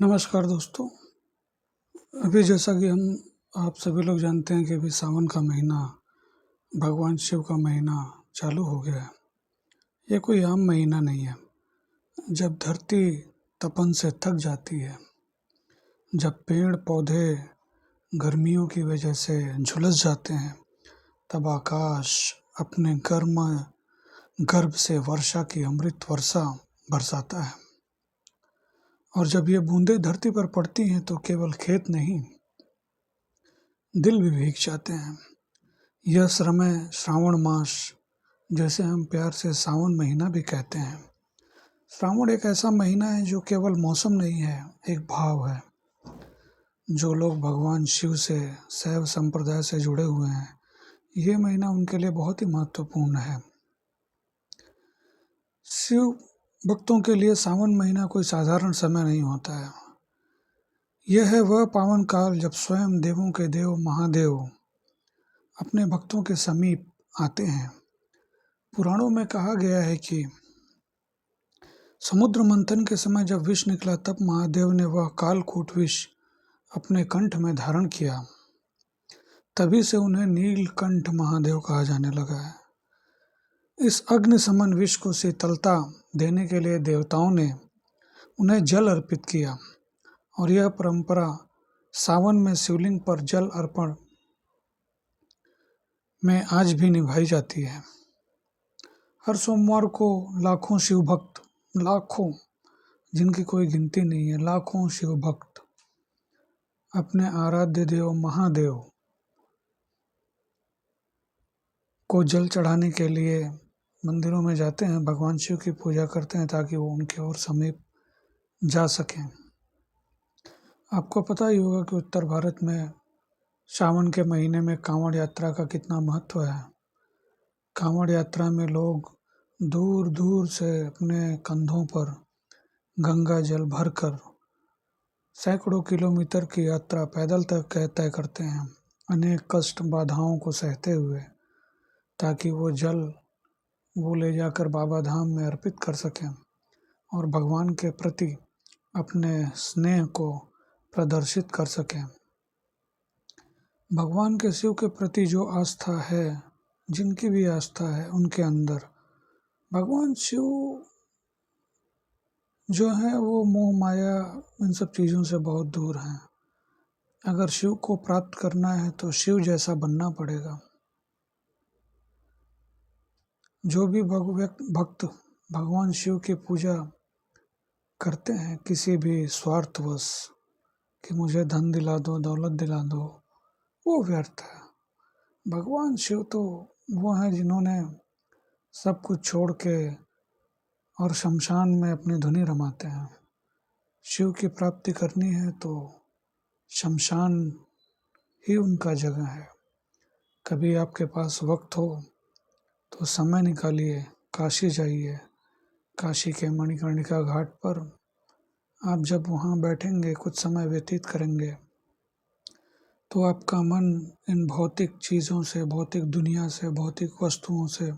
नमस्कार दोस्तों। अभी जैसा कि हम आप सभी लोग जानते हैं कि अभी सावन का महीना, भगवान शिव का महीना चालू हो गया है। ये कोई आम महीना नहीं है। जब धरती तपन से थक जाती है, जब पेड़ पौधे गर्मियों की वजह से झुलस जाते हैं, तब आकाश अपने गर्भ से वर्षा की अमृत वर्षा बरसाता है। और जब ये बूंदें धरती पर पड़ती हैं तो केवल खेत नहीं, दिल भी भीग जाते हैं। यह समय श्रावण मास, जैसे हम प्यार से सावन महीना भी कहते हैं। श्रावण एक ऐसा महीना है जो केवल मौसम नहीं है, एक भाव है। जो लोग भगवान शिव से, शैव संप्रदाय से जुड़े हुए हैं, ये महीना उनके लिए बहुत ही महत्वपूर्ण है। शिव भक्तों के लिए सावन महीना कोई साधारण समय नहीं होता है। यह है वह पावन काल जब स्वयं देवों के देव महादेव अपने भक्तों के समीप आते हैं। पुराणों में कहा गया है कि समुद्र मंथन के समय जब विष निकला, तब महादेव ने वह कालकूट विष अपने कंठ में धारण किया। तभी से उन्हें नीलकंठ महादेव कहा जाने लगा है। इस अग्नि समन विष को शीतलता देने के लिए देवताओं ने उन्हें जल अर्पित किया, और यह परंपरा सावन में शिवलिंग पर जल अर्पण में आज भी निभाई जाती है। हर सोमवार को लाखों शिव भक्त, लाखों, जिनकी कोई गिनती नहीं है, लाखों शिव भक्त अपने आराध्य देव महादेव को जल चढ़ाने के लिए मंदिरों में जाते हैं, भगवान शिव की पूजा करते हैं ताकि वो उनके और समीप जा सकें। आपको पता ही होगा कि उत्तर भारत में सावन के महीने में कांवड़ यात्रा का कितना महत्व है। कांवड़ यात्रा में लोग दूर दूर से अपने कंधों पर गंगा जल भरकर सैकड़ों किलोमीटर की यात्रा पैदल तक तय करते हैं, अनेक कष्ट बाधाओं को सहते हुए, ताकि वो ले जाकर बाबा धाम में अर्पित कर सकें और भगवान के प्रति अपने स्नेह को प्रदर्शित कर सकें। भगवान के शिव के प्रति जो आस्था है, जिनकी भी आस्था है, उनके अंदर भगवान शिव जो है वो मोह माया इन सब चीज़ों से बहुत दूर हैं। अगर शिव को प्राप्त करना है तो शिव जैसा बनना पड़ेगा। जो भी भक्त भगवान शिव की पूजा करते हैं किसी भी स्वार्थवश कि मुझे धन दिला दो, दौलत दिला दो, वो व्यर्थ है। भगवान शिव तो वो हैं जिन्होंने सब कुछ छोड़ के और शमशान में अपनी धुनी रमाते हैं। शिव की प्राप्ति करनी है तो शमशान ही उनका जगह है। कभी आपके पास वक्त हो तो समय निकालिए, काशी जाइए। काशी के मणिकर्णिका घाट पर आप जब वहाँ बैठेंगे, कुछ समय व्यतीत करेंगे, तो आपका मन इन भौतिक चीज़ों से, भौतिक दुनिया से, भौतिक वस्तुओं से,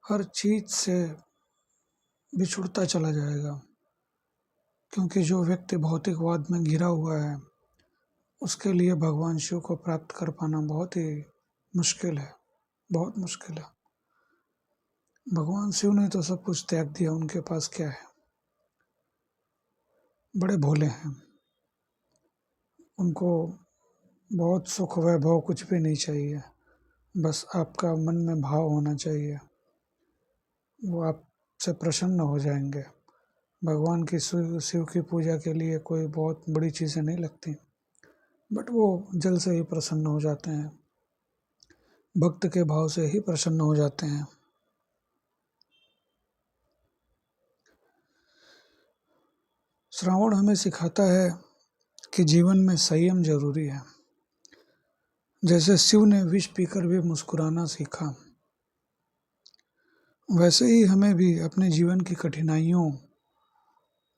हर चीज़ से बिछुड़ता चला जाएगा। क्योंकि जो व्यक्ति भौतिकवाद में घिरा हुआ है, उसके लिए भगवान शिव को प्राप्त कर पाना बहुत ही मुश्किल है, बहुत मुश्किल है। भगवान शिव ने तो सब कुछ त्याग दिया, उनके पास क्या है? बड़े भोले हैं, उनको बहुत सुख वैभव कुछ भी नहीं चाहिए, बस आपका मन में भाव होना चाहिए, वो आपसे प्रसन्न हो जाएंगे। भगवान की शिव की पूजा के लिए कोई बहुत बड़ी चीज़ें नहीं लगती, बट वो जल से ही प्रसन्न हो जाते हैं, भक्त के भाव से ही प्रसन्न हो जाते हैं। श्रावण हमें सिखाता है कि जीवन में संयम जरूरी है। जैसे शिव ने विष पीकर भी मुस्कुराना सीखा, वैसे ही हमें भी अपने जीवन की कठिनाइयों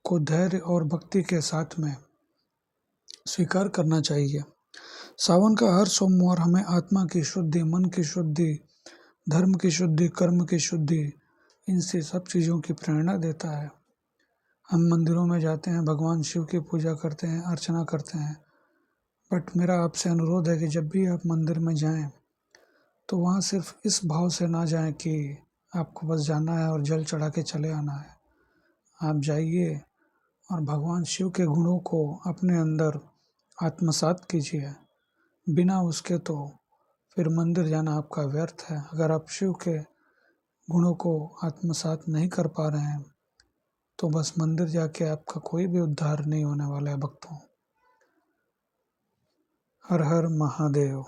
को धैर्य और भक्ति के साथ में स्वीकार करना चाहिए। सावन का हर सोमवार हमें आत्मा की शुद्धि, मन की शुद्धि, धर्म की शुद्धि, कर्म की शुद्धि, इनसे सब चीज़ों की प्रेरणा देता है। हम मंदिरों में जाते हैं, भगवान शिव की पूजा करते हैं, अर्चना करते हैं, बट मेरा आपसे अनुरोध है कि जब भी आप मंदिर में जाएं तो वहाँ सिर्फ इस भाव से ना जाएं कि आपको बस जाना है और जल चढ़ा के चले आना है। आप जाइए और भगवान शिव के गुणों को अपने अंदर आत्मसात कीजिए। बिना उसके तो फिर मंदिर जाना आपका व्यर्थ है। अगर आप शिव के गुणों को आत्मसात नहीं कर पा रहे हैं तो बस मंदिर जाके आपका कोई भी उद्धार नहीं होने वाला है भक्तों। हर हर महादेव।